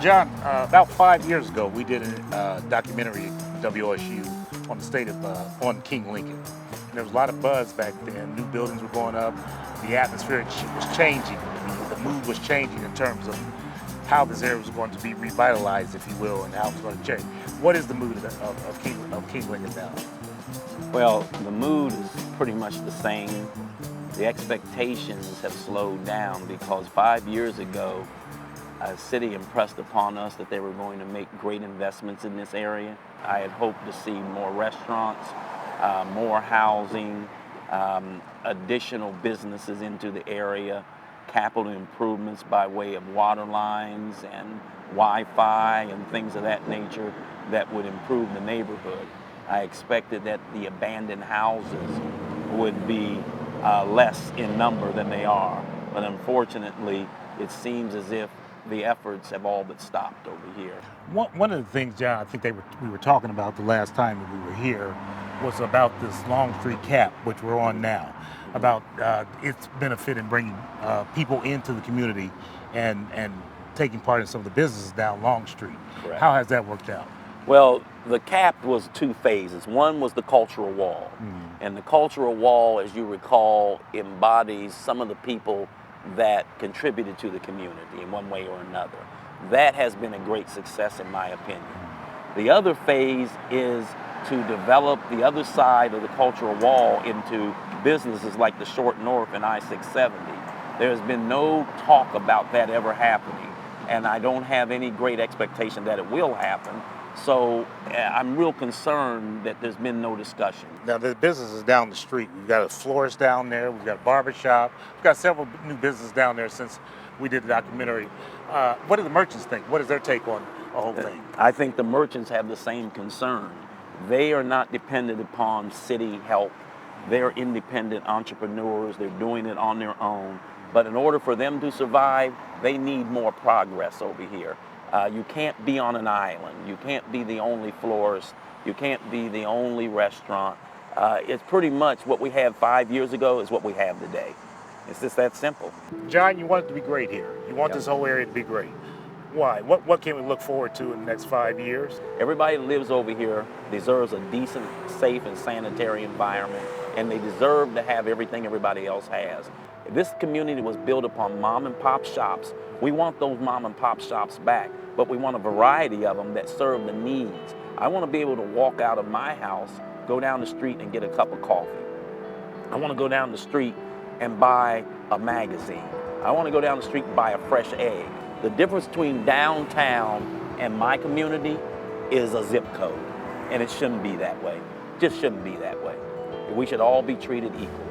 John, about 5 years ago, we did a documentary at WSU on the state of on King Lincoln. And there was a lot of buzz back then. New buildings were going up. The atmosphere was changing. The mood was changing in terms of how this area was going to be revitalized, if you will, and how it was going to change. What is the mood of King Lincoln now? Well, the mood is pretty much the same. The expectations have slowed down because 5 years ago, a city impressed upon us that they were going to make great investments in this area. I had hoped to see more restaurants, more housing, additional businesses into the area, capital improvements by way of water lines and Wi-Fi and things of that nature that would improve the neighborhood. I expected that the abandoned houses would be less in number than they are, but unfortunately, it seems as if the efforts have all but stopped over here. One of the things, John, I think we were talking about the last time that we were here was about this Longstreet cap, which we're on now, about its benefit in bringing people into the community and taking part in some of the businesses down Longstreet. Correct. How has that worked out? Well, the CAP was two phases. One was the cultural wall. And the cultural wall, as you recall, embodies some of the people that contributed to the community in one way or another. That has been a great success in my opinion. The other phase is to develop the other side of the cultural wall into businesses like the Short North and I-670. There's been no talk about that ever happening, and I don't have any great expectation that it will happen. So I'm real concerned that there's been no discussion. Now, the businesses down the street, we've got a florist down there, we've got a barber shop, we've got several new businesses down there since we did the documentary. What do the merchants think? What is their take on the whole thing? I think the merchants have the same concern. They are not dependent upon city help. They're independent entrepreneurs. They're doing it on their own. But in order for them to survive, they need more progress over here. You can't be on an island. You can't be the only florist. You can't be the only restaurant. It's pretty much what we had 5 years ago is what we have today. It's just that simple. John, you want it to be great here. You want this whole area to be great. Why? What can we look forward to in the next 5 years? Everybody that lives over here deserves a decent, safe, and sanitary environment, and they deserve to have everything everybody else has. This community was built upon mom and pop shops. We want those mom and pop shops back, but we want a variety of them that serve the needs. I want to be able to walk out of my house, go down the street and get a cup of coffee. I want to go down the street and buy a magazine. I want to go down the street and buy a fresh egg. The difference between downtown and my community is a zip code, and it shouldn't be that way. It just shouldn't be that way. We should all be treated equal.